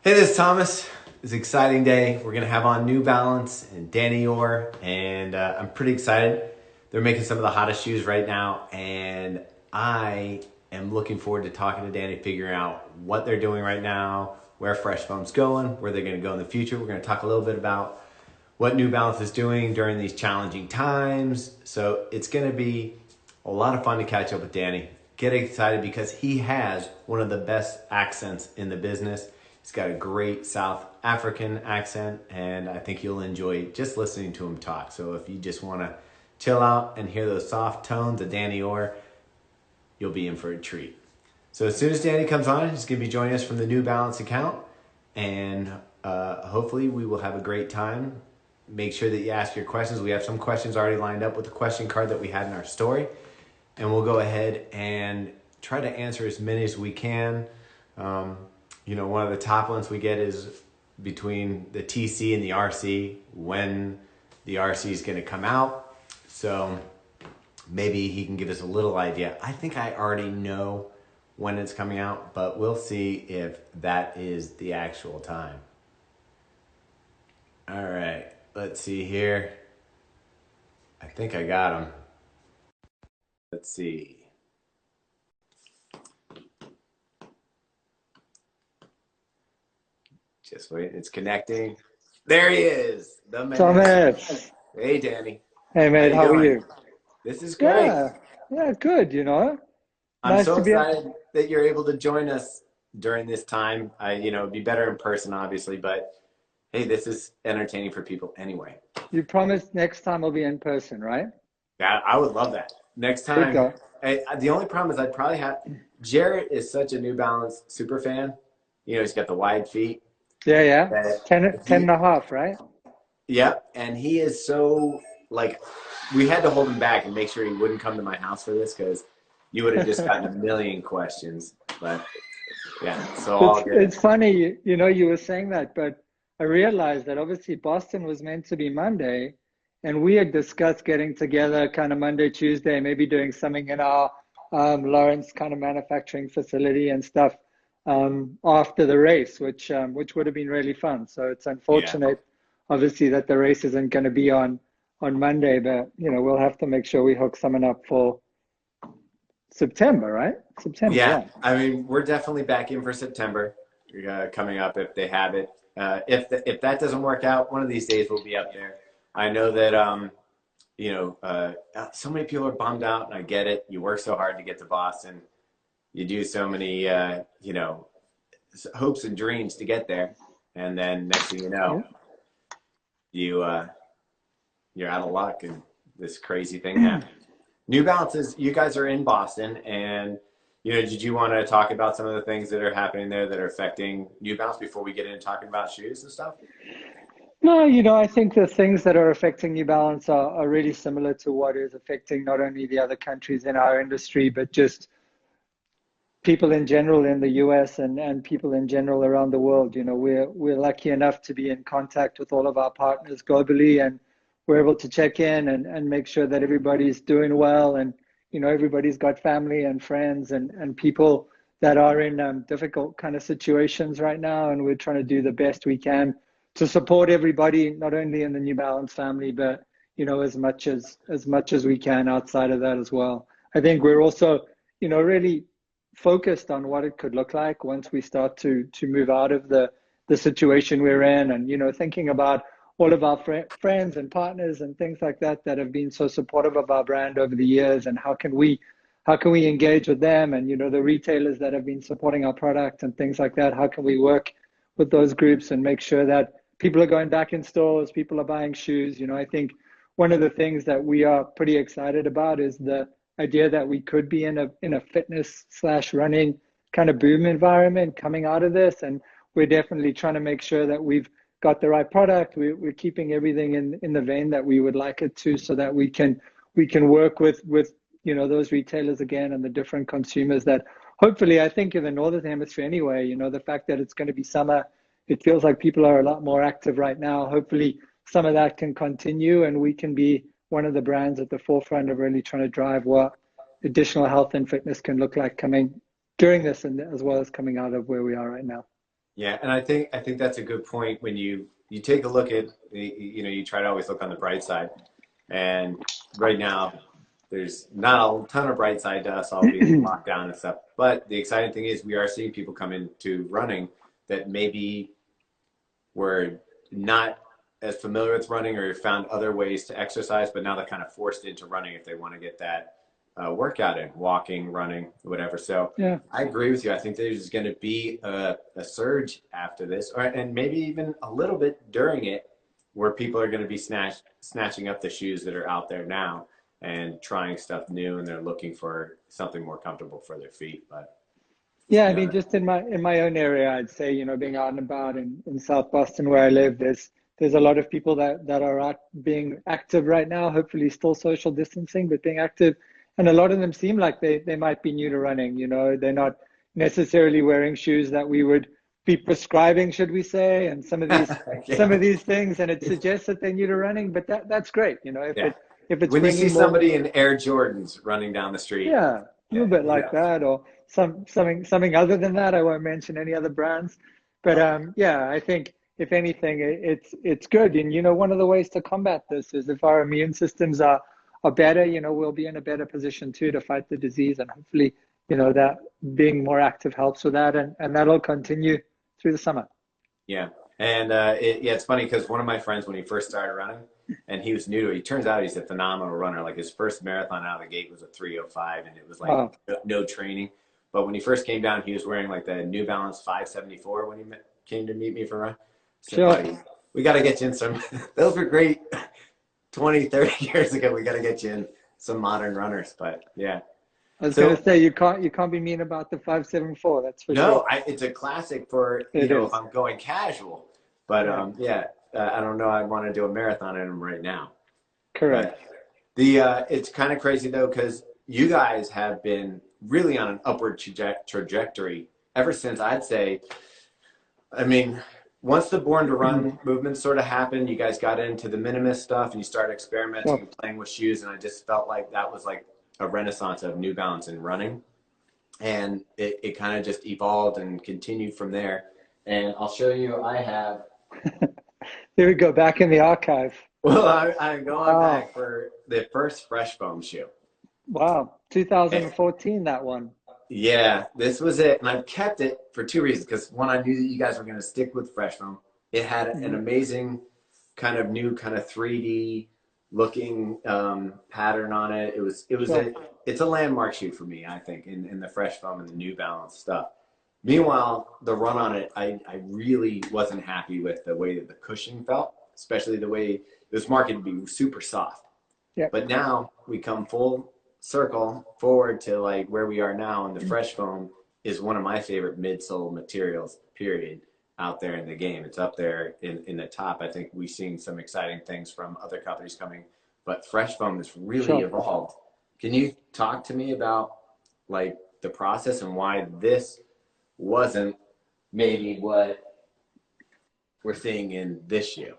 Hey, this is Thomas. It's an exciting day. We're going to have on New Balance and Danny Orr, and I'm pretty excited. They're making some of the hottest shoes right now, and I am looking forward to talking to Danny, figuring out what they're doing right now, where Fresh Foam's going, where they're going to go in the future. We're going to talk a little bit about what New Balance is doing during these challenging times. So it's going to be a lot of fun to catch up with Danny. Get excited because he has one of the best accents in the business. He's got a great South African accent, and I think you'll enjoy just listening to him talk. So if you just want to chill out and hear those soft tones of Danny Orr, you'll be in for a treat. So as soon as Danny comes on, he's going to be joining us from the New Balance account, and hopefully we will have a great time. Make sure that you ask your questions. We have some questions already lined up with the question card that we had in our story, and we'll go ahead and try to answer as many as we can. One of the top ones we get is between the TC and the RC, when the RC is going to come out. So maybe he can give us a little idea. I think I already know when it's coming out, but we'll see if that is the actual time. All right, let's see here. I think I got him. Let's see. Just wait, it's connecting. There he is, the man. Thomas. Hey, Danny. Hey, mate, how are you? This is great. Yeah, good, I'm Nice so to be excited that you're able to join us during this time. It'd be better in person, obviously, but hey, this is entertaining for people anyway. You promised next time I'll be in person, right? Yeah, I would love that. Next Good time, go. the only problem is I'd probably have, Jarrett is such a New Balance super fan. He's got the wide feet. Yeah. That 10 and a half, right? Yep, and he is so, like, we had to hold him back and make sure he wouldn't come to my house for this because you would have just gotten a million questions. But yeah, so all good. It's funny, you were saying that, but I realized that obviously Boston was meant to be Monday, and we had discussed getting together kind of Monday, Tuesday, maybe doing something in our Lawrence kind of manufacturing facility and stuff after the race, which would have been really fun. So it's Yeah. unfortunate, obviously, that the race isn't going to be on Monday, but we'll have to make sure we hook someone up for September, right? September, Yeah, yeah. I mean, we're definitely back in for September coming up if they have it. If that doesn't work out, one of these days we'll be up there. I know that so many people are bummed out, and I get it. You work so hard to get to Boston. You do so many hopes and dreams to get there, and then next thing you know, you you're out of luck, and this crazy thing happens. New Balances, you guys are in Boston, and did you want to talk about some of the things that are happening there that are affecting New Balance before we get into talking about shoes and stuff? No, I think the things that are affecting New Balance are really similar to what is affecting not only the other countries in our industry, but just people in general in the US and people in general around the world. We're lucky enough to be in contact with all of our partners globally, and we're able to check in and make sure that everybody's doing well, and everybody's got family and friends and people that are in difficult kind of situations right now, and we're trying to do the best we can to support everybody, not only in the New Balance family, but as much as we can outside of that as well. I think we're also really focused on what it could look like once we start to move out of the situation we're in, and thinking about all of our friends and partners and things like that that have been so supportive of our brand over the years, and how can we engage with them, and the retailers that have been supporting our product and things like that. How can we work with those groups and make sure that people are going back in stores, people are buying shoes. I think one of the things that we are pretty excited about is the idea that we could be in a fitness / running kind of boom environment coming out of this, and we're definitely trying to make sure that we've got the right product. We're keeping everything in the vein that we would like it to, so that we can work with those retailers again, and the different consumers that hopefully, I think in the Northern Hemisphere anyway, the fact that it's going to be summer, it feels like people are a lot more active right now. Hopefully some of that can continue, and we can be one of the brands at the forefront of really trying to drive what additional health and fitness can look like coming during this, and as well as coming out of where we are right now. Yeah, and I think that's a good point when you take a look at you try to always look on the bright side, and right now there's not a ton of bright side to us all being locked down and stuff. But the exciting thing is we are seeing people come into running that maybe were not as familiar with running or found other ways to exercise, but now they're kind of forced into running if they want to get that workout in, walking, running, whatever. So Yeah. I agree with you. I think there's going to be a surge after this, and maybe even a little bit during it, where people are going to be snatching up the shoes that are out there now and trying stuff new, and they're looking for something more comfortable for their feet. But Yeah, I you mean, know, just in my own area, I'd say, being out and about in South Boston where I live, there's a lot of people that are out being active right now, hopefully still social distancing, but being active. And a lot of them seem like they might be new to running, they're not necessarily wearing shoes that we would be prescribing, should we say, and some of these some yeah, of these things, and it suggests that they're new to running, but that's great, yeah. if it's When you see bringing more. somebody in Air Jordans running down the street, Yeah, a yeah, little bit who like knows? that, or something other than that. I won't mention any other brands, but Okay. yeah, I think if anything, it's good. And one of the ways to combat this is if our immune systems are better, we'll be in a better position too to fight the disease, and hopefully, that being more active helps with that, and that'll continue through the summer. Yeah. And yeah, it's funny because one of my friends, when he first started running, and he was new to it, he turns out he's a phenomenal runner. Like his first marathon out of the gate was a 3:05, and it was like Wow, no training. But when he first came down, he was wearing like the New Balance 574 when he came to meet me for a run. I said, sure. buddy, we got to get you in some, those were great 20, 30 years ago. We got to get you in some modern runners. But yeah. I was gonna So say you can't be mean about the 574. That's for no, sure. it's a classic for, It if is. I'm going casual. But Yeah, yeah, I don't know. I want to do a marathon in them right now. correct. But it's kind of crazy though, because you guys have been really on an upward trajectory ever since, I'd say, I mean, once the Born to Run movement sort of happened, you guys got into the minimalist stuff and you started experimenting Sure. and playing with shoes. And I just felt like that was like a renaissance of New Balance and running. And it kind of just evolved and continued from there. And I'll show you, I have, Here we go, back in the archive. well, I'm going Wow. back for the first Fresh Foam shoe. Wow. 2014, that one. Yeah, this was it. And I've kept it for two reasons. Because one, I knew that you guys were going to stick with Fresh Foam. It had an Hmm. amazing kind of new kind of 3D looking pattern on it. Sure. It's a landmark shoe for me, I think, in the Fresh Foam and the New Balance stuff. Meanwhile, the run on it, I really wasn't happy with the way that the cushion felt, especially the way it was marketed to be super soft. Yep. But now we come full circle forward to like where we are now, and the Fresh Foam is one of my favorite midsole materials, period, out there in the game. It's up there in the top. I think we've seen some exciting things from other companies coming, but Fresh Foam has really Sure. evolved. Can you talk to me about like the process and why this wasn't maybe what we're seeing in this shoe?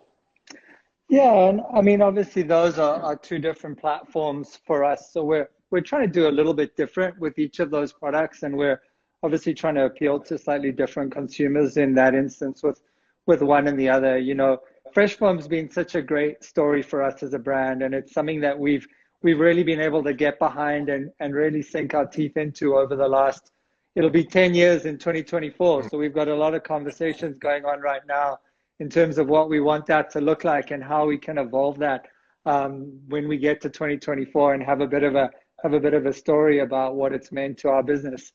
Yeah, and I mean, obviously, those are two different platforms for us. So we're trying to do a little bit different with each of those products, and we're obviously trying to appeal to slightly different consumers in that instance with one and the other. Fresh Foam's been such a great story for us as a brand, and it's something that we've really been able to get behind and really sink our teeth into over the last. It'll be 10 years in 2024, so we've got a lot of conversations going on right now in terms of what we want that to look like and how we can evolve that when we get to 2024 and have a bit of a story about what it's meant to our business.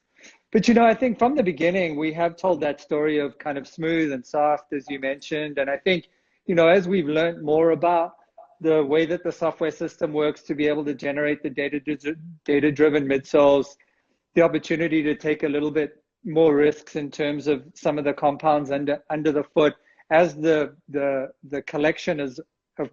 But I think from the beginning we have told that story of kind of smooth and soft, as you mentioned, and I think as we've learned more about the way that the software system works to be able to generate the data-driven midsoles, the opportunity to take a little bit more risks in terms of some of the compounds under the foot, as the collection of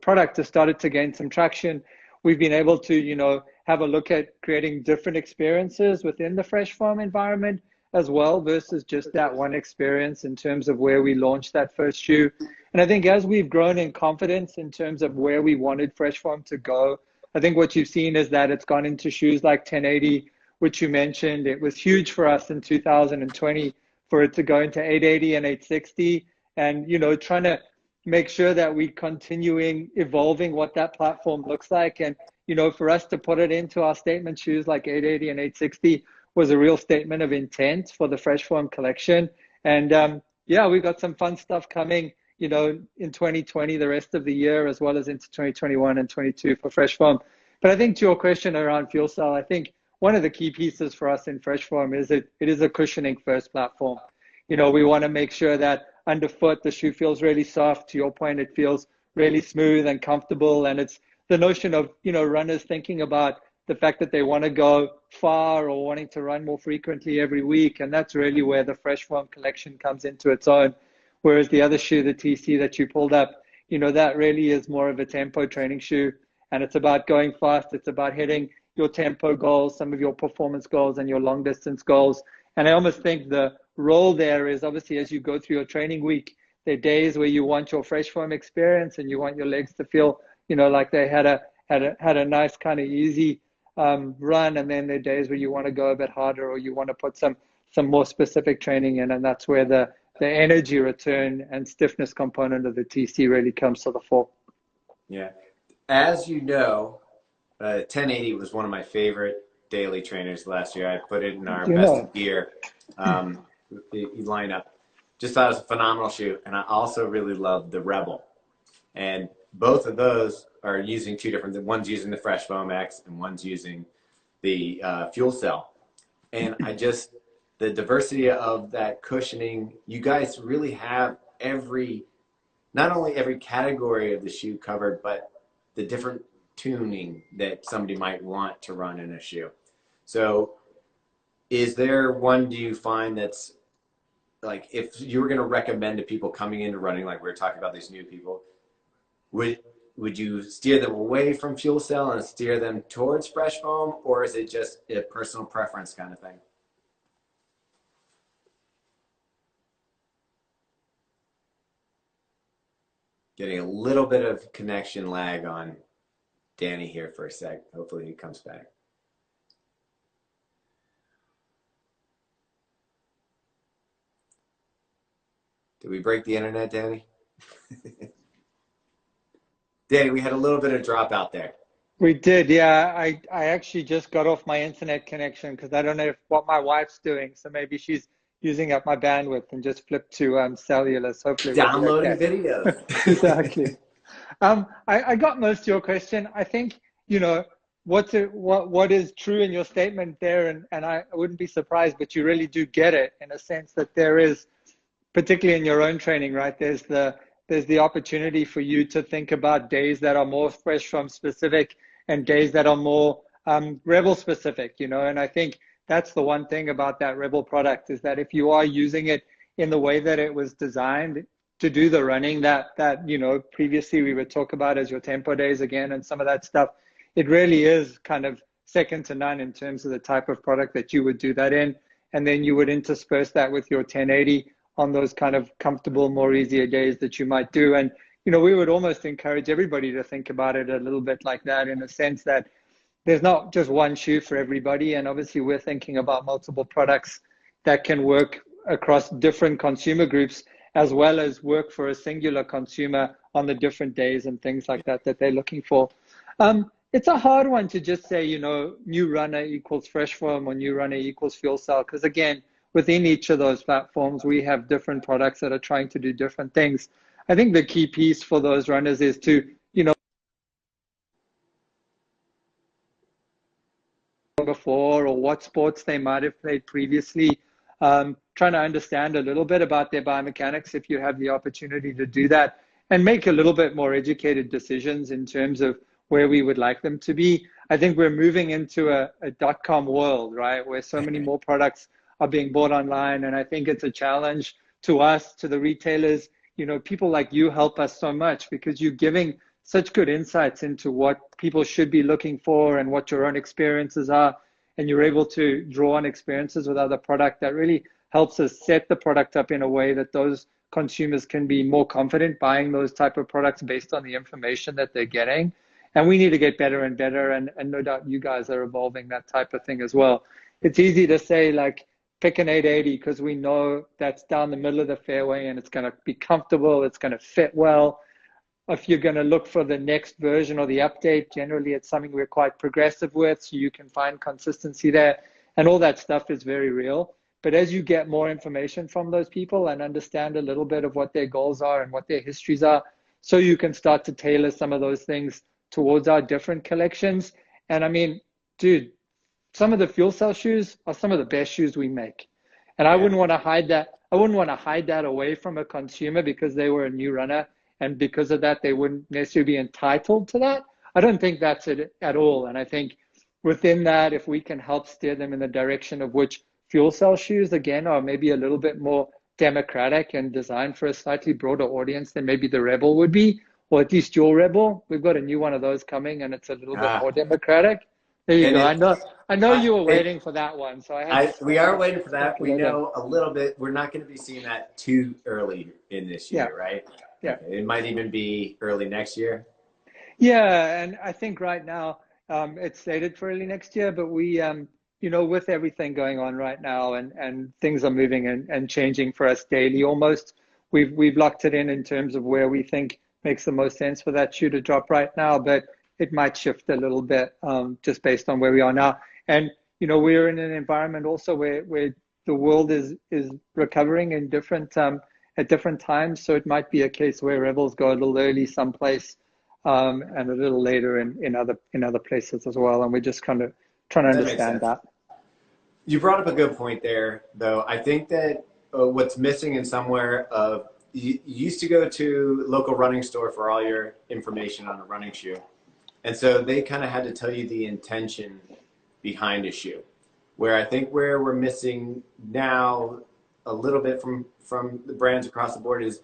product has started to gain some traction, we've been able to have a look at creating different experiences within the Fresh Foam environment as well, versus just that one experience in terms of where we launched that first shoe. And I think as we've grown in confidence in terms of where we wanted Fresh Foam to go, I think what you've seen is that it's gone into shoes like 1080, which you mentioned. It was huge for us in 2020 for it to go into 880 and 860, and, you know, trying to make sure that we continuing evolving what that platform looks like. And, you know, for us to put it into our statement shoes like 880 and 860 was a real statement of intent for the Fresh Form collection. And yeah, we've got some fun stuff coming, you know, in 2020, the rest of the year, as well as into 2021 and 22 for Fresh Form. But I think to your question around fuel cell, I think one of the key pieces for us in Fresh Form is it is a cushioning first platform. You know, we want to make sure that underfoot the shoe feels really soft. To your point, it feels really smooth and comfortable. And it's the notion of, you know, runners thinking about the fact that they want to go far or wanting to run more frequently every week. And that's really where the Fresh Form collection comes into its own. Whereas the other shoe, the TC that you pulled up, you know, that really is more of a tempo training shoe. And it's about going fast. It's about hitting your tempo goals, some of your performance goals and your long distance goals. And I almost think the role there is obviously as you go through your training week, there are days where you want your Fresh Form experience and you want your legs to feel, you know, like they had a nice kind of easy run. And then there are days where you want to go a bit harder or you want to put some more specific training in. And that's where the energy return and stiffness component of the TC really comes to the fore. Yeah. As you know, 1080 was one of my favorite daily trainers last year. I put it in our best of gear lineup. Just thought it was a phenomenal shoe. And I also really love the Rebel. And both of those are using two different, one's using the Fresh Foam X and one's using the Fuel Cell. And the diversity of that cushioning, you guys really have not only every category of the shoe covered, but the different tuning that somebody might want to run in a shoe. So is there one, do you find that's like, if you were going to recommend to people coming into running, like we were talking about these new people, would you steer them away from Fuel Cell and steer them towards Fresh Foam, or is it just a personal preference kind of thing? Getting a little bit of connection lag on Danny here for a sec. Hopefully he comes back. Did we break the internet, Danny? Danny, we had a little bit of dropout there. We did, yeah. I actually just got off my internet connection because I don't know what my wife's doing. So maybe she's using up my bandwidth and just flipped to cellular. So hopefully downloading videos. Exactly. I got most of your question. I think, you know, what is true in your statement there, and I wouldn't be surprised, but you really do get it in a sense that there is, particularly in your own training, right? There's the opportunity for you to think about days that are more Fresh Foam specific and days that are more Rebel specific, you know. And I think that's the one thing about that Rebel product is that if you are using it in the way that it was designed to do the running that you know, previously we would talk about as your tempo days again and some of that stuff, it really is kind of second to none in terms of the type of product that you would do that in. And then you would intersperse that with your 1080 on those kind of comfortable, more easier days that you might do. And, you know, we would almost encourage everybody to think about it a little bit like that, in a sense that there's not just one shoe for everybody. And obviously we're thinking about multiple products that can work across different consumer groups, as well as work for a singular consumer on the different days and things like that they're looking for. It's a hard one to just say, you know, new runner equals Fresh Foam or new runner equals Fuel Cell, because again, within each of those platforms, we have different products that are trying to do different things. I think the key piece for those runners is to, you know, before or what sports they might have played previously, trying to understand a little bit about their biomechanics if you have the opportunity to do that, and make a little bit more educated decisions in terms of where we would like them to be. I think we're moving into a .com world, right, where so many more products are being bought online. And I think it's a challenge to us, to the retailers. You know, people like you help us so much because you're giving such good insights into what people should be looking for and what your own experiences are. And you're able to draw on experiences with other product that really helps us set the product up in a way that those consumers can be more confident buying those type of products based on the information that they're getting. And we need to get better and better. And no doubt you guys are evolving that type of thing as well. It's easy to say, like, pick an 880 because we know that's down the middle of the fairway and it's going to be comfortable, it's going to fit well. If you're going to look for the next version or the update, generally it's something we're quite progressive with, so you can find consistency there. And all that stuff is very real. But as you get more information from those people and understand a little bit of what their goals are and what their histories are, so you can start to tailor some of those things towards our different collections. And I mean, dude, some of the FuelCell shoes are some of the best shoes we make. And I wouldn't want to hide that. I wouldn't want to hide that away from a consumer because they were a new runner. And because of that, they wouldn't necessarily be entitled to that. I don't think that's it at all. And I think within that, if we can help steer them in the direction of which FuelCell shoes, again, are maybe a little bit more democratic and designed for a slightly broader audience than maybe the Rebel would be, or at least your Rebel. We've got a new one of those coming, and it's a little bit more democratic. There you go. I know you were waiting for that one, so we are waiting for that. We know a little bit. We're not going to be seeing that too early in this year, right? Yeah. It might even be early next year. Yeah, and I think right now it's slated for early next year, but we, you know, with everything going on right now and things are moving and changing for us daily almost, we've locked it in terms of where we think makes the most sense for that shoe to drop right now, but it might shift a little bit just based on where we are now. And, you know, we're in an environment also where the world is recovering in different at different times. So it might be a case where Rebels go a little early someplace and a little later in other places as well. And we're just kind of trying to understand that. You brought up a good point there, though. I think that what's missing in somewhere of you used to go to local running store for all your information on a running shoe. And so they kind of had to tell you the intention behind a shoe. Where I think where we're missing now a little bit from the brands across the board is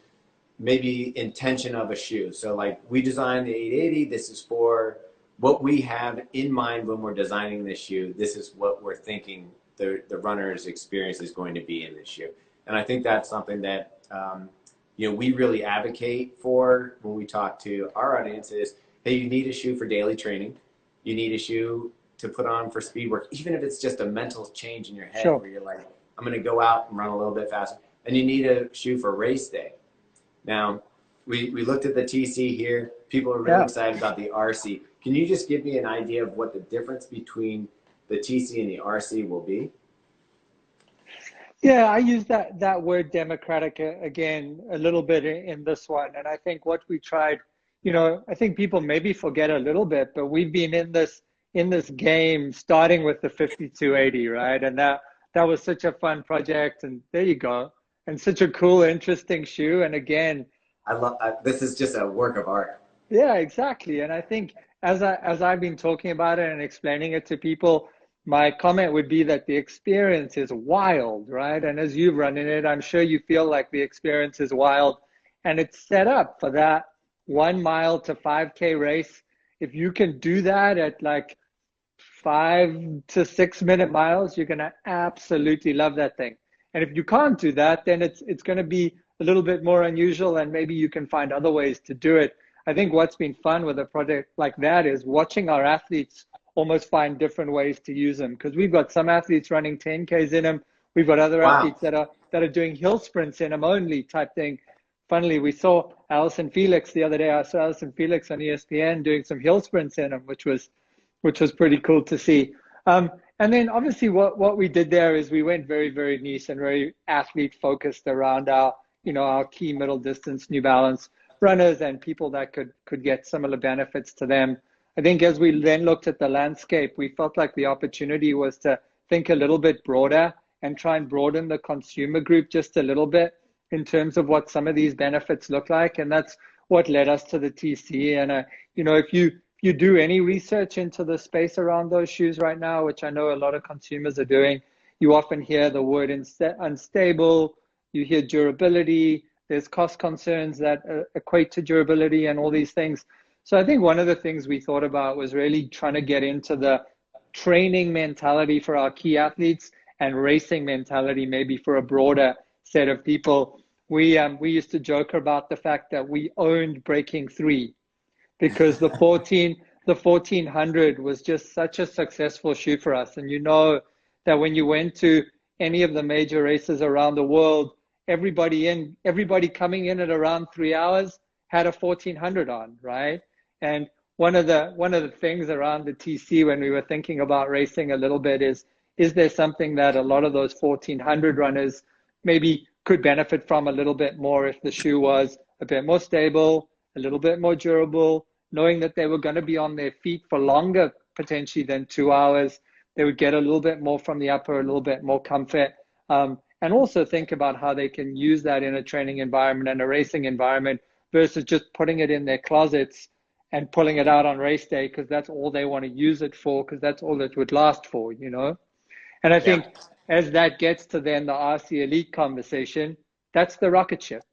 maybe intention of a shoe. So like we designed the 880, this is for what we have in mind when we're designing this shoe. This is what we're thinking the runner's experience is going to be in this shoe. And I think that's something that, you know, we really advocate for when we talk to our audiences. Hey, you need a shoe for daily training. You need a shoe to put on for speed work, even if it's just a mental change in your head where you're like, I'm going to go out and run a little bit faster. And you need a shoe for race day. Now, we looked at the TC here. People are really excited about the RC. Can you just give me an idea of what the difference between the TC and the RC will be? Yeah, I use that word democratic again a little bit in this one. And I think what we tried, you know, I think people maybe forget a little bit, but we've been in this game starting with the 5280, right? And that was such a fun project, and there you go. And such a cool, interesting shoe. And again, this is just a work of art. Yeah, exactly. And I think as I've been talking about it and explaining it to people, my comment would be that the experience is wild, right? And as you've run in it, I'm sure you feel like the experience is wild, and it's set up for that 1 mile to 5K race. If you can do that at like 5 to 6 minute miles, you're going to absolutely love that thing. And if you can't do that, then it's going to be a little bit more unusual, and maybe you can find other ways to do it. I think what's been fun with a project like that is watching our athletes almost find different ways to use them, because we've got some athletes running 10Ks in them. We've got other athletes that are doing hill sprints in them only type thing. Funnily, we saw Alison Felix the other day. I saw Alison Felix on ESPN doing some hill sprints in them, which was pretty cool to see. And then obviously what we did there is we went very, very niche and very athlete focused around our key middle distance New Balance runners and people that could get similar benefits to them. I think as we then looked at the landscape, we felt like the opportunity was to think a little bit broader and try and broaden the consumer group just a little bit in terms of what some of these benefits look like. And that's what led us to the TC. And, if you do any research into the space around those shoes right now, which I know a lot of consumers are doing, you often hear the word unstable, you hear durability, there's cost concerns that equate to durability and all these things. So I think one of the things we thought about was really trying to get into the training mentality for our key athletes and racing mentality maybe for a broader set of people. We used to joke about the fact that we owned Breaking 3 because the 1400 was just such a successful shoe for us. And you know that when you went to any of the major races around the world, everybody coming in at around 3 hours had a 1400 on, right? And one of the things around the TC when we were thinking about racing a little bit is there something that a lot of those 1400 runners maybe could benefit from a little bit more if the shoe was a bit more stable, a little bit more durable, knowing that they were going to be on their feet for longer potentially than 2 hours. They would get a little bit more from the upper, a little bit more comfort, and also think about how they can use that in a training environment and a racing environment versus just putting it in their closets and pulling it out on race day because that's all they want to use it for, because that's all it would last for, you know? And I think as that gets to then the RC Elite conversation, that's the rocket ship.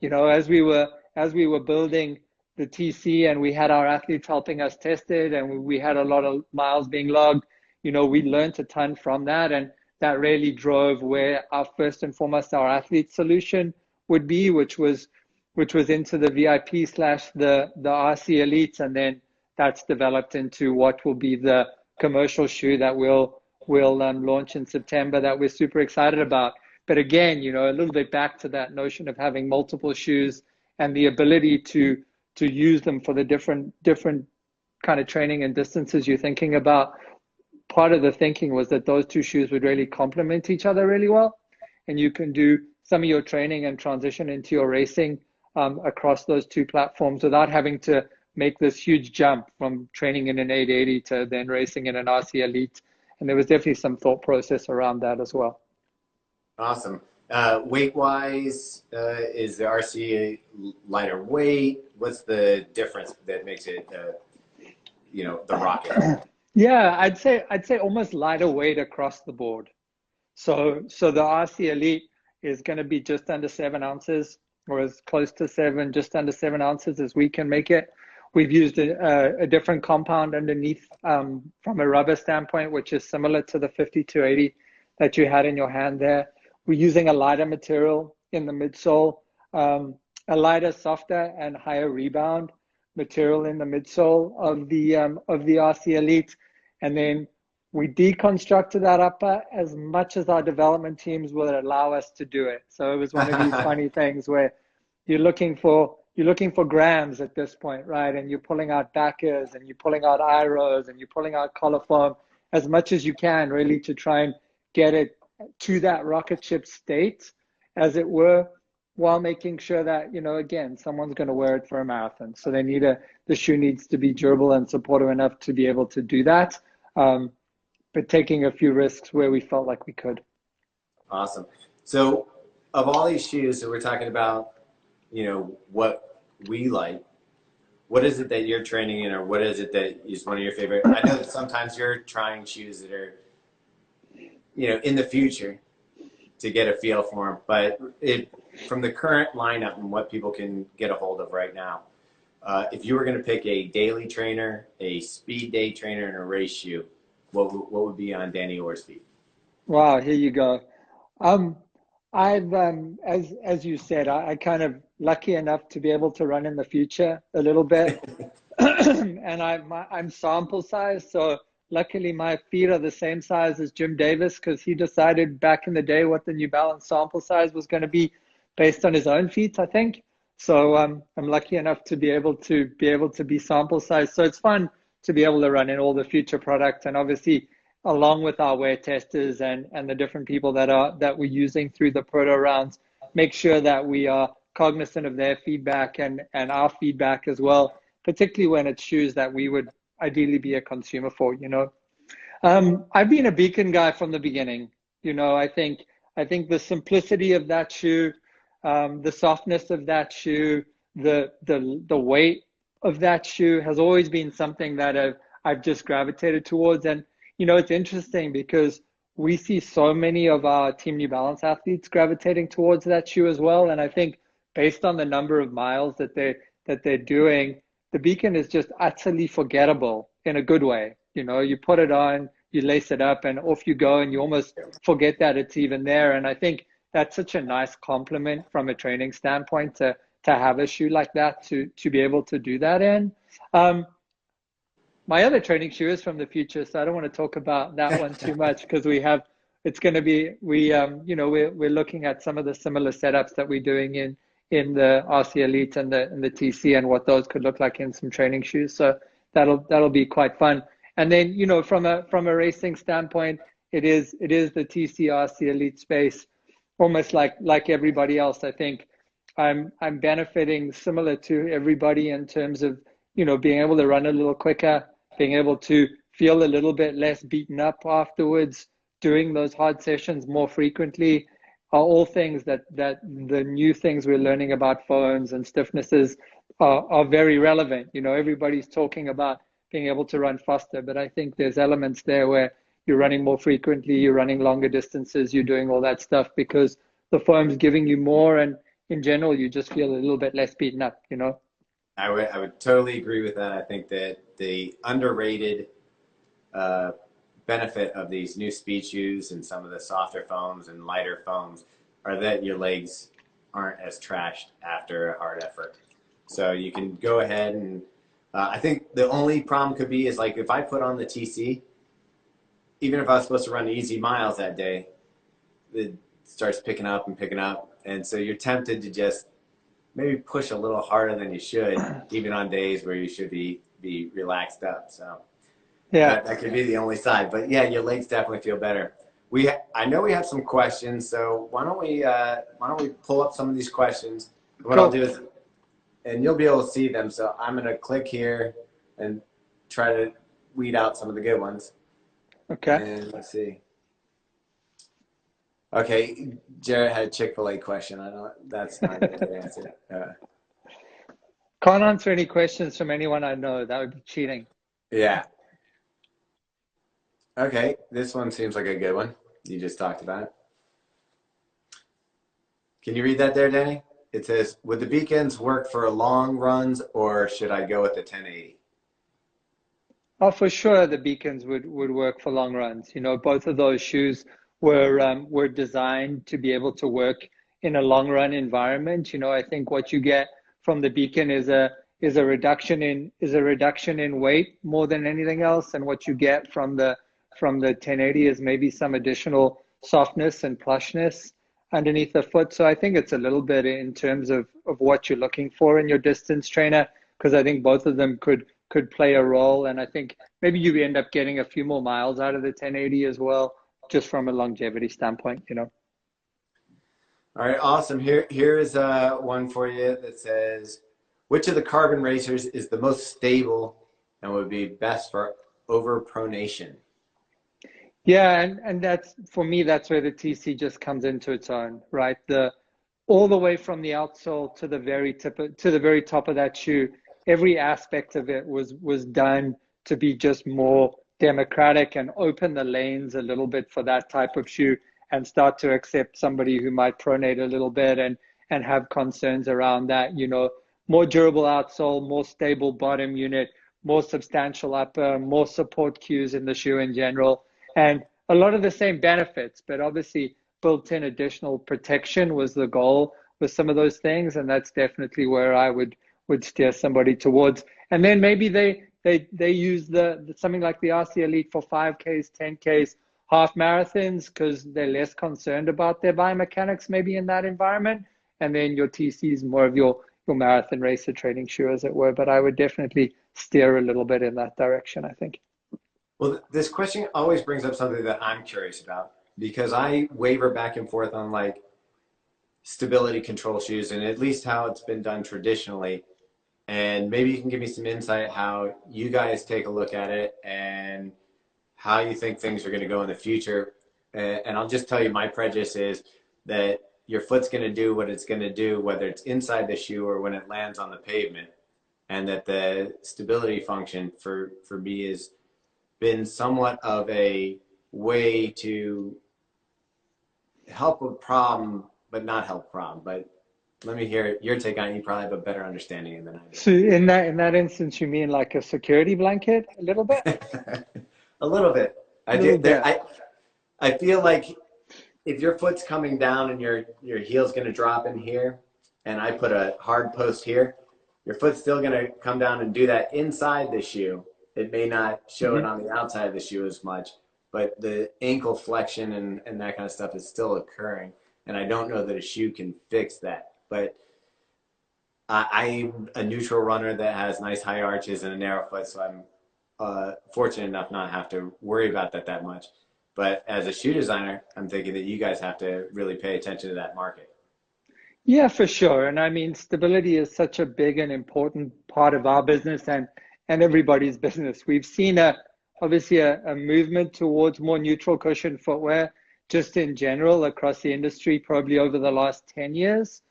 You know, as we were building the TC and we had our athletes helping us test it and we had a lot of miles being logged, you know, we learned a ton from that, and that really drove where our first and foremost our athlete solution would be, which was into the VIP slash the RC Elites, and then that's developed into what will be the commercial shoe that we'll launch in September that we're super excited about. But again, you know, a little bit back to that notion of having multiple shoes and the ability to use them for the different kind of training and distances you're thinking about. Part of the thinking was that those two shoes would really complement each other really well, and you can do some of your training and transition into your racing across those two platforms without having to make this huge jump from training in an 880 to then racing in an RC Elite. And there was definitely some thought process around that as well. Awesome. Weight-wise, is the RC lighter weight? What's the difference that makes it, you know, the rocket? Yeah, I'd say almost lighter weight across the board. So the RC Elite is going to be just under 7 ounces, or as close to 7, just under 7 ounces as we can make it. We've used a different compound underneath from a rubber standpoint, which is similar to the 5280 that you had in your hand there. We're using a lighter material in the midsole, a lighter, softer, and higher rebound material in the midsole of the RC Elite. And then we deconstructed that upper as much as our development teams will allow us to do it. So it was one of these funny things where you're looking for grams at this point, right? And you're pulling out backers and you're pulling out iros and you're pulling out collar foam as much as you can, really, to try and get it to that rocket ship state, as it were, while making sure that, you know, again, someone's going to wear it for a marathon. So the shoe needs to be durable and supportive enough to be able to do that. But taking a few risks where we felt like we could. Awesome. So of all these shoes that we're talking about, you know, what we like, what is it that you're training in, or what is it that is one of your favorite? I know that sometimes you're trying shoes that are, you know, in the future to get a feel for them, but from the current lineup and what people can get a hold of right now, if you were going to pick a daily trainer, a speed day trainer, and a race shoe, what would be on Danny Orr's feet? Wow, here you go. I've as you said, I kind of lucky enough to be able to run in the future a little bit, and I'm sample size, so luckily my feet are the same size as Jim Davis, because he decided back in the day what the New Balance sample size was going to be based on his own feet, I think. So I'm lucky enough to be able to be sample size. So it's fun to be able to run in all the future product, and obviously along with our wear testers and the different people that we're using through the proto rounds, make sure that we are cognizant of their feedback and our feedback as well, particularly when it's shoes that we would ideally be a consumer for, you know. I've been a Beacon guy from the beginning. You know, I think the simplicity of that shoe, the softness of that shoe, the weight of that shoe has always been something that I've just gravitated towards. And you know, it's interesting because we see so many of our Team New Balance athletes gravitating towards that shoe as well. And I think based on the number of miles that they're doing, the Beacon is just utterly forgettable in a good way. You know, you put it on, you lace it up, and off you go, and you almost forget that it's even there. And I think that's such a nice compliment from a training standpoint to have a shoe like that to be able to do that in. My other training shoe is from the future, so I don't want to talk about that one too much because we have it's going to be, we're looking at some of the similar setups that we're doing in the RC Elite and the TC, and what those could look like in some training shoes. So that'll be quite fun. And then, from a racing standpoint, it is the TC RC Elite space, almost like everybody else. I think I'm benefiting similar to everybody in terms of, being able to run a little quicker, being able to feel a little bit less beaten up afterwards, doing those hard sessions more frequently, are all things that the new things we're learning about phones and stiffnesses are very relevant. Everybody's talking about being able to run faster, but I think there's elements there where you're running more frequently, you're running longer distances, you're doing all that stuff because the foam's giving you more, and in general, you just feel a little bit less beaten up, I would totally agree with that. I think that the underrated benefit of these new speed shoes and some of the softer foams and lighter foams are that your legs aren't as trashed after a hard effort. So you can go ahead and I think the only problem could be is like if I put on the TC, even if I was supposed to run easy miles that day, it starts picking up. And so you're tempted to just maybe push a little harder than you should, even on days where you should be relaxed up. So yeah, that could be the only side. But yeah, your legs definitely feel better. I know we have some questions, so why don't we pull up some of these questions? What cool. I'll do is, and you'll be able to see them. So I'm going to click here and try to weed out some of the good ones. Okay. And let's see. Okay, Jared had a Chick-fil-A question. That's not a good answer. Can't answer any questions from anyone I know. That would be cheating. Yeah. Okay, this one seems like a good one. You just talked about it. Can you read that there, Danny? It says, would the beacons work for long runs, or should I go with the 1080? Oh, for sure, the beacons would work for long runs. Both of those shoes were designed to be able to work in a long run environment. I think what you get from the beacon is a reduction in weight more than anything else, and what you get from the 1080 is maybe some additional softness and plushness underneath the foot. So I think it's a little bit in terms of what you're looking for in your distance trainer, because I think both of them could play a role, and I think maybe you end up getting a few more miles out of the 1080 as well, just from a longevity standpoint. All right, awesome. Here is one for you that says, which of the carbon racers is the most stable and would be best for overpronation? Yeah, and that's, for me, that's where the TC just comes into its own, right? All the way from the outsole to the very top of that shoe, every aspect of it was done to be just more democratic and open the lanes a little bit for that type of shoe, and start to accept somebody who might pronate a little bit and have concerns around that. More durable outsole, more stable bottom unit, more substantial upper, more support cues in the shoe in general, and a lot of the same benefits, but obviously built-in additional protection was the goal with some of those things, and that's definitely where I would steer somebody towards. And then maybe they use the something like the RC Elite for 5Ks, 10Ks, half marathons, because they're less concerned about their biomechanics maybe in that environment. And then your TC is more of your marathon racer training shoe, as it were. But I would definitely steer a little bit in that direction, I think. Well, this question always brings up something that I'm curious about, because I waver back and forth on like stability control shoes and at least how it's been done traditionally. And maybe you can give me some insight how you guys take a look at it and how you think things are going to go in the future. And I'll just tell you, my prejudice is that your foot's going to do what it's going to do, whether it's inside the shoe or when it lands on the pavement. And that the stability function for me has been somewhat of a way to help a problem, but not help a problem. But let me hear your take on it. You probably have a better understanding than I do. So in that instance, you mean like a security blanket a little bit? A little bit. I feel like if your foot's coming down and your heel's going to drop in here, and I put a hard post here, your foot's still going to come down and do that inside the shoe. It may not show it on the outside of the shoe as much, but the ankle flexion and that kind of stuff is still occurring. And I don't know that a shoe can fix that. But I'm a neutral runner that has nice high arches and a narrow foot, so I'm fortunate enough not have to worry about that much. But as a shoe designer, I'm thinking that you guys have to really pay attention to that market. Yeah, for sure. And I mean, stability is such a big and important part of our business and everybody's business. We've seen obviously a movement towards more neutral cushion footwear just in general across the industry, probably over the last 10 years,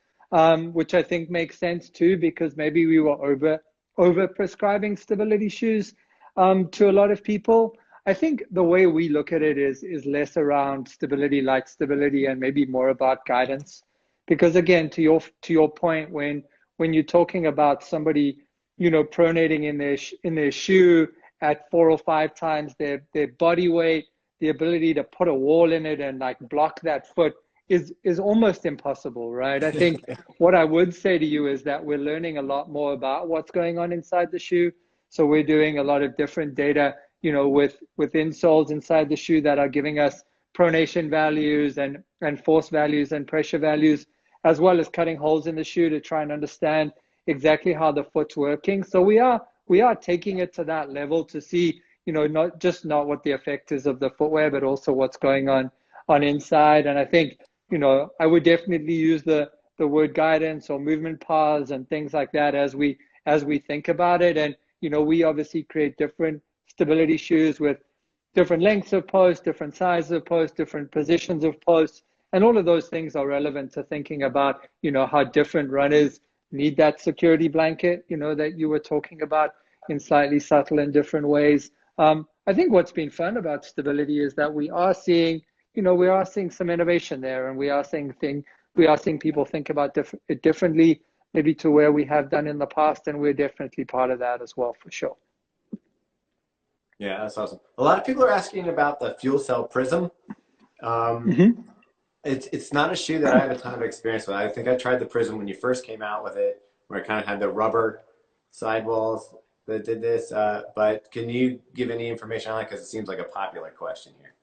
which I think makes sense too, because maybe we were over prescribing stability shoes to a lot of people. I think the way we look at it is less around stability, light stability, and maybe more about guidance. Because again, to your point, when you're talking about somebody, pronating in their shoe at 4 or 5 times their body weight, the ability to put a wall in it and like block that foot is almost impossible, right? I think what I would say to you is that we're learning a lot more about what's going on inside the shoe. So we're doing a lot of different data, with insoles inside the shoe that are giving us pronation values and force values and pressure values, as well as cutting holes in the shoe to try and understand exactly how the foot's working. So we are taking it to that level to see, not what the effect is of the footwear, but also what's going on inside. And I think, I would definitely use the word guidance or movement paths and things like that as we think about it. And, we obviously create different stability shoes with different lengths of post, different sizes of post, different positions of post. And all of those things are relevant to thinking about, how different runners need that security blanket, that you were talking about in slightly subtle and different ways. I think what's been fun about stability is that we are seeing some innovation there, and we are seeing people think about it differently, maybe to where we have done in the past, and we're definitely part of that as well, for sure. Yeah, that's awesome. A lot of people are asking about the FuelCell Prism. Mm-hmm. It's not a shoe that I have a ton of experience with. I think I tried the Prism when you first came out with it, where it kind of had the rubber sidewalls that did this. But can you give any information on it? Because it seems like a popular question here.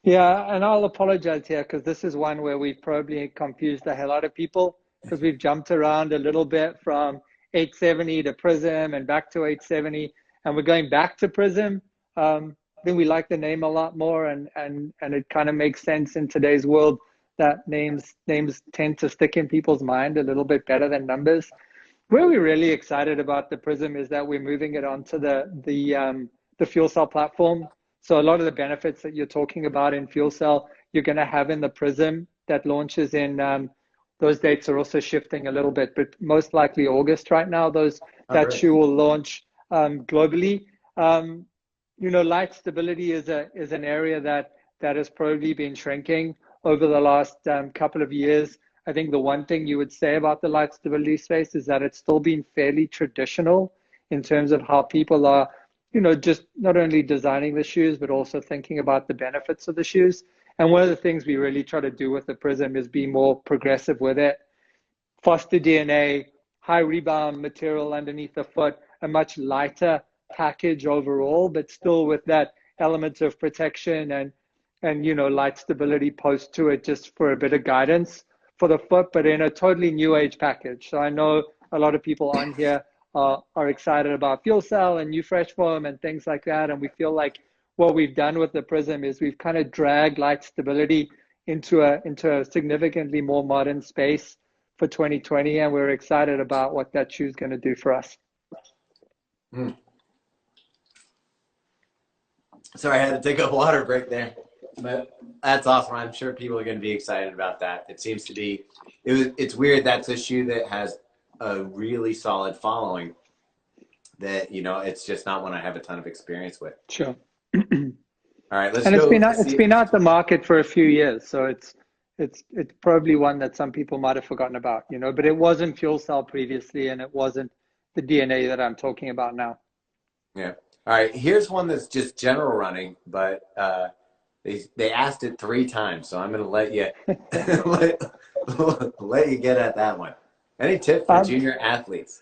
Yeah, and I'll apologize here because this is one where we've probably confused the hell out of people, because we've jumped around a little bit from 870 to Prism and back to 870, and we're going back to Prism. I think we like the name a lot more, and it kind of makes sense in today's world that names tend to stick in people's mind a little bit better than numbers. Where we're really excited about the Prism is that we're moving it onto the FuelCell platform. So a lot of the benefits that you're talking about in FuelCell, you're going to have in the Prism that launches in, those dates are also shifting a little bit, but most likely August right now. That shoe will launch globally. Light stability is an area that has probably been shrinking over the last couple of years. I think the one thing you would say about the light stability space is that it's still been fairly traditional in terms of how people are, just not only designing the shoes, but also thinking about the benefits of the shoes. And one of the things we really try to do with the Prism is be more progressive with it. Faster DNA, high rebound material underneath the foot, a much lighter package overall, but still with that element of protection and light stability post to it, just for a bit of guidance for the foot, but in a totally new age package. So I know a lot of people on here are excited about FuelCell and new fresh foam and things like that, and we feel like what we've done with the Prism is we've kind of dragged light stability into a significantly more modern space for 2020, and we're excited about what that shoe is going to do for us. Sorry, I had to take a water break there, but that's awesome. I'm sure people are going to be excited about that. It seems to be, it's weird. That's a shoe that has a really solid following that, it's just not one I have a ton of experience with. Sure. All right, let's and go. It's been out the market for a few years, so it's probably one that some people might have forgotten about, but it wasn't FuelCell previously, and it wasn't the DNA that I'm talking about now. Yeah. All right, here's one that's just general running, but they asked it 3 times, so I'm going to let you let you get at that one. Any tip for junior athletes?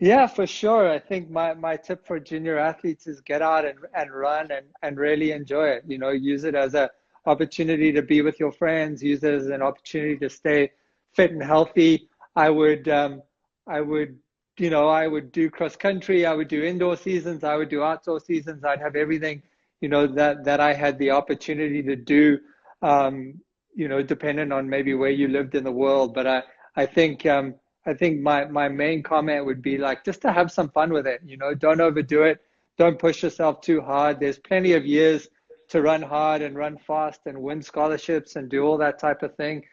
Yeah, for sure. I think my tip for junior athletes is get out and run and really enjoy it. You know, use it as a opportunity to be with your friends, use it as an opportunity to stay fit and healthy. I would I would I would do cross country, I would do indoor seasons, I would do outdoor seasons. I'd have everything, that I had the opportunity to do, depending on maybe where you lived in the world. But I think I think my main comment would be like just to have some fun with it. Don't overdo it. Don't push yourself too hard. There's plenty of years to run hard and run fast and win scholarships and do all that type of thing.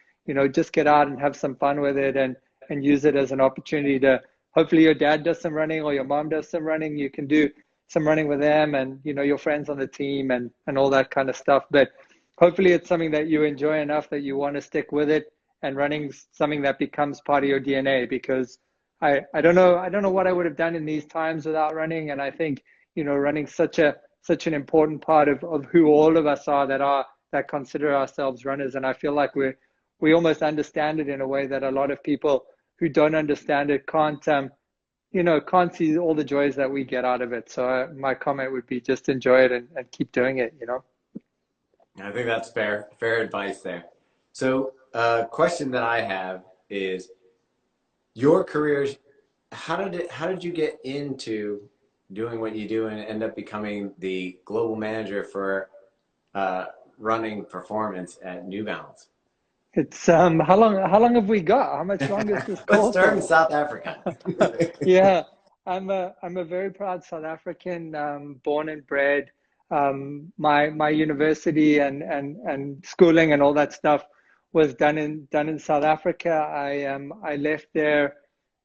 Just get out and have some fun with it and use it as an opportunity to hopefully your dad does some running or your mom does some running. You can do some running with them and your friends on the team and all that kind of stuff. But hopefully it's something that you enjoy enough that you want to stick with it, and running something that becomes part of your DNA, because I don't know what I would have done in these times without running. And I think, running such an important part of who all of us are that consider ourselves runners. And I feel like we almost understand it in a way that a lot of people who don't understand it can't see all the joys that we get out of it. So my comment would be just enjoy it and keep doing it. I think that's fair advice there. So, question that I have is your careers. How did you get into doing what you do and end up becoming the global manager for running performance at New Balance? It's how long have we got? How much longer is this Let's call start in for? South Africa. Yeah, I'm a very proud South African, born and bred. My university and schooling and all that stuff was done in South Africa. I left there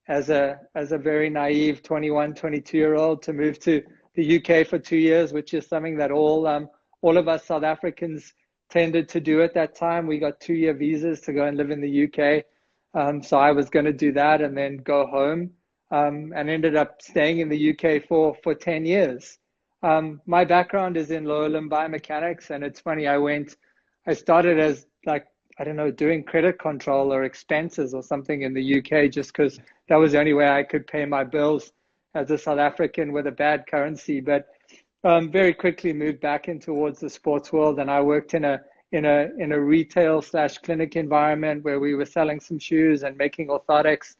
as a very naive 21, 22-year old to move to the UK for 2 years, which is something that all of us South Africans tended to do at that time. We got 2-year visas to go and live in the UK. So I was going to do that and then go home, and ended up staying in the UK for 10 years. My background is in lower limb biomechanics, and it's funny, I started as like, I don't know, doing credit control or expenses or something in the UK, just because that was the only way I could pay my bills as a South African with a bad currency. But very quickly moved back in towards the sports world, and I worked in a retail slash clinic environment where we were selling some shoes and making orthotics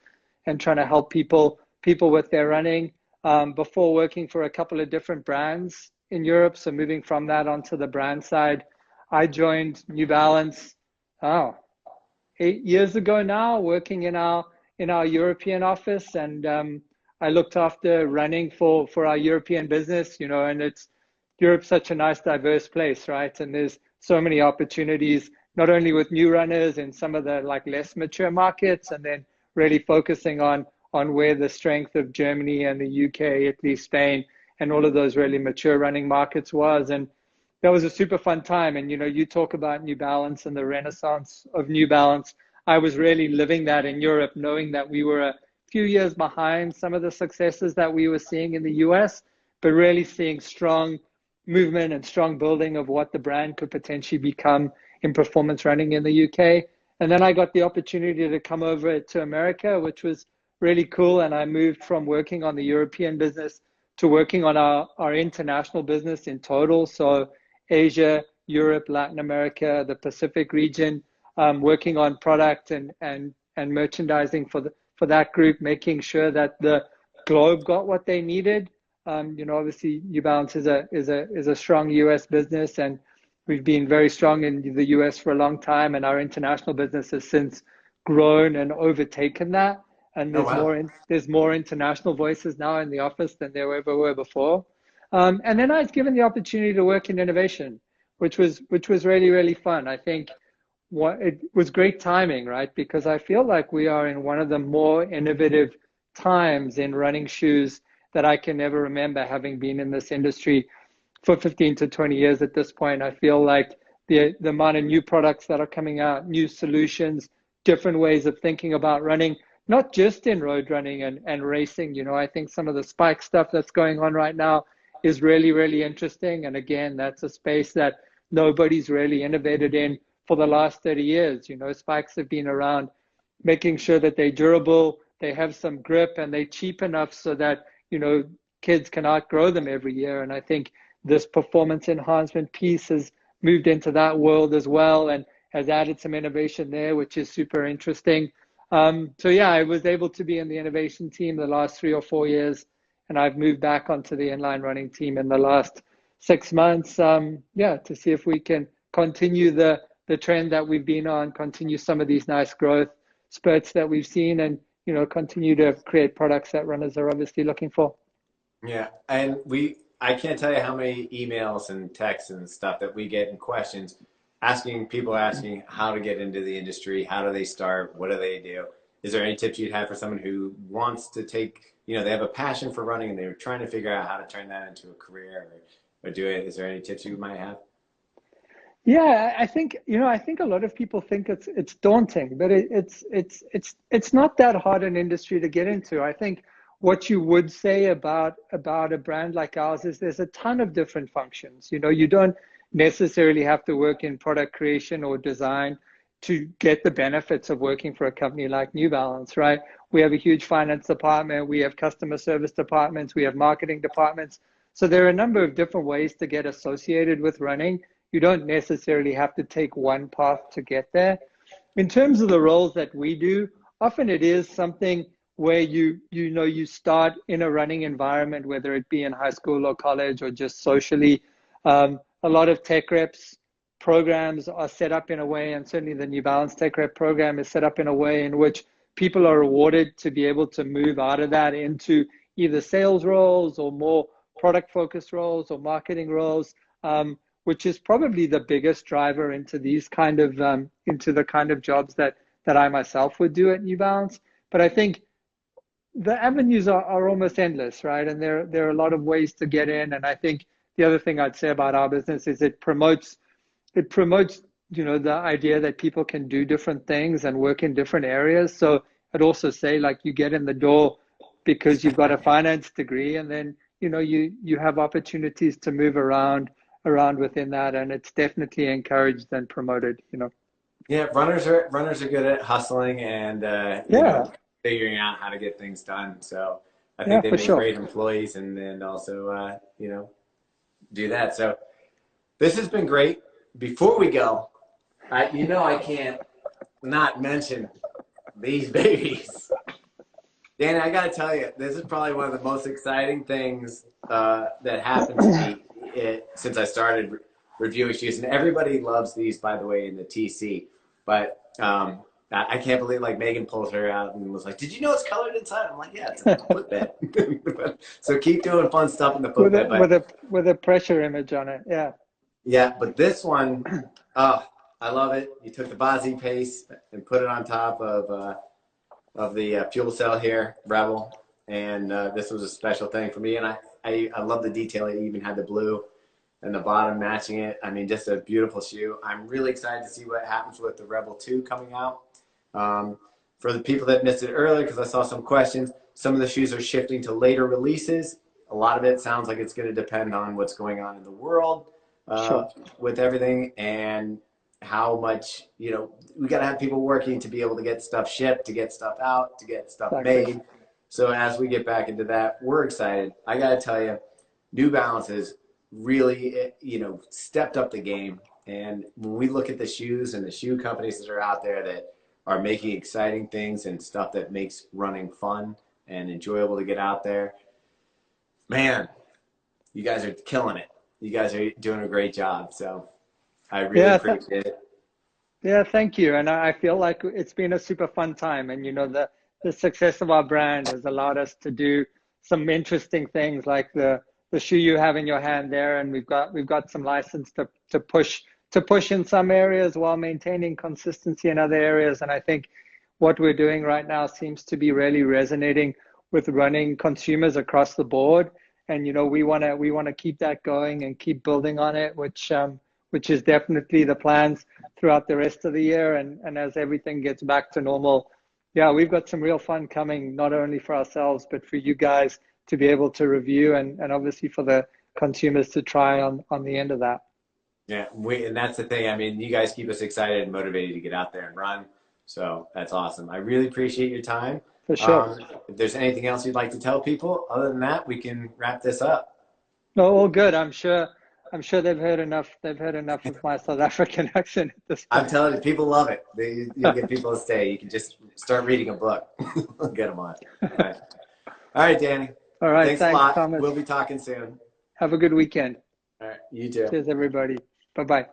and trying to help people with their running, before working for a couple of different brands in Europe. So moving from that onto the brand side, I joined New Balance, oh, 8 years ago now, working in our European office, and I looked after running for our European business, and Europe's such a nice, diverse place, right? And there's so many opportunities, not only with new runners in some of the like less mature markets, and then really focusing on where the strength of Germany and the UK, Italy, Spain, and all of those really mature running markets was. And that was a super fun time. And you talk about New Balance and the renaissance of New Balance. I was really living that in Europe, knowing that we were a few years behind some of the successes that we were seeing in the US, but really seeing strong movement and strong building of what the brand could potentially become in performance running in the UK. And then I got the opportunity to come over to America, which was really cool. And I moved from working on the European business to working on our international business in total. So Asia, Europe, Latin America, the Pacific region, working on product and merchandising for that group, making sure that the globe got what they needed. Obviously New Balance is a strong US business, and we've been very strong in the US for a long time, and our international business has since grown and overtaken that. And Oh, wow. there's more international voices now in the office than there ever were before. And then I was given the opportunity to work in innovation, which was really, really fun. I think it was great timing, right? Because I feel like we are in one of the more innovative times in running shoes that I can never remember, having been in this industry for 15 to 20 years at this point. I feel like the amount of new products that are coming out, new solutions, different ways of thinking about running, not just in road running and racing. I think some of the spike stuff that's going on right now is really, really interesting. And again, that's a space that nobody's really innovated in for the last 30 years. Spikes have been around making sure that they're durable, they have some grip, and they're cheap enough so that, kids can outgrow them every year. And I think this performance enhancement piece has moved into that world as well and has added some innovation there, which is super interesting. So yeah, I was able to be in the innovation team the last 3 or 4 years, and I've moved back onto the inline running team in the last 6 months. To see if we can continue the trend that we've been on, continue some of these nice growth spurts that we've seen, and continue to create products that runners are obviously looking for. Yeah, and I can't tell you how many emails and texts and stuff that we get and questions people asking how to get into the industry, how do they start, what do they do? Is there any tips you'd have for someone who wants to take, they have a passion for running and they're trying to figure out how to turn that into a career or do it? Is there any tips you might have? Yeah, I think a lot of people think it's daunting, but it's not that hard an industry to get into. I think what you would say about a brand like ours is there's a ton of different functions. You don't necessarily have to work in product creation or design to get the benefits of working for a company like New Balance, right? We have a huge finance department, we have customer service departments, we have marketing departments. So there are a number of different ways to get associated with running. You don't necessarily have to take one path to get there. In terms of the roles that we do, often it is something where you start in a running environment, whether it be in high school or college or just socially. A lot of tech reps programs are set up in a way, and certainly the New Balance tech rep program is set up in a way in which people are rewarded to be able to move out of that into either sales roles or more product focused roles or marketing roles, which is probably the biggest driver into these kind of into the kind of jobs that I myself would do at New Balance. But I think the avenues are almost endless, right? And there are a lot of ways to get in. And I think the other thing I'd say about our business is it promotes the idea that people can do different things and work in different areas. So I'd also say, like, you get in the door because you've got a finance degree, and then you have opportunities to move around within that, and it's definitely encouraged and promoted. Yeah, runners are good at hustling and figuring out how to get things done. So I think they make great employees, and also do that. So this has been great. Before we go, I can't not mention these babies. Danny, I got to tell you, this is probably one of the most exciting things that happened to me since I started reviewing shoes. And everybody loves these, by the way, in the TC. But I can't believe, like, Megan pulls her out and was like, "Did you know it's colored inside?" I'm like, "Yeah, it's a footbed." So keep doing fun stuff in the footbed. With a pressure image on it, yeah. Yeah, but this one, I love it. You took the Bozzy pace and put it on top of the FuelCell here, Rebel, and this was a special thing for me. And I love the detail. It even had the blue and the bottom matching it. I mean, just a beautiful shoe. I'm really excited to see what happens with the Rebel 2 coming out. For the people that missed it earlier, because I saw some questions, some of the shoes are shifting to later releases. A lot of it sounds like it's going to depend on what's going on in the world with everything, and how much, we got to have people working to be able to get stuff shipped, to get stuff out, to get stuff made. So as we get back into that, we're excited. I got to tell you, New Balance has really, stepped up the game. And when we look at the shoes and the shoe companies that are out there that are making exciting things and stuff that makes running fun and enjoyable to get out there, man, you guys are killing it. You guys are doing a great job. So I really appreciate it. Yeah, thank you. And I feel like it's been a super fun time. And, the success of our brand has allowed us to do some interesting things, like the shoe you have in your hand there. And we've got some license to push in some areas while maintaining consistency in other areas. And I think what we're doing right now seems to be really resonating with running consumers across the board. And, we want to keep that going and keep building on it, which is definitely the plans throughout the rest of the year. And as everything gets back to normal, we've got some real fun coming, not only for ourselves, but for you guys to be able to review, and obviously for the consumers to try on the end of that. Yeah, and that's the thing. I mean, you guys keep us excited and motivated to get out there and run. So that's awesome. I really appreciate your time. For sure. If there's anything else you'd like to tell people, other than that, we can wrap this up. No, all good. I'm sure they've heard enough. They've heard enough of my South African accent at this I'm point. telling you, people love it. You'll get people to stay. You can just start reading a book. Get them on. All right, Danny. All right. Thanks a lot. Thomas. We'll be talking soon. Have a good weekend. All right. You too. Cheers, everybody. Bye-bye.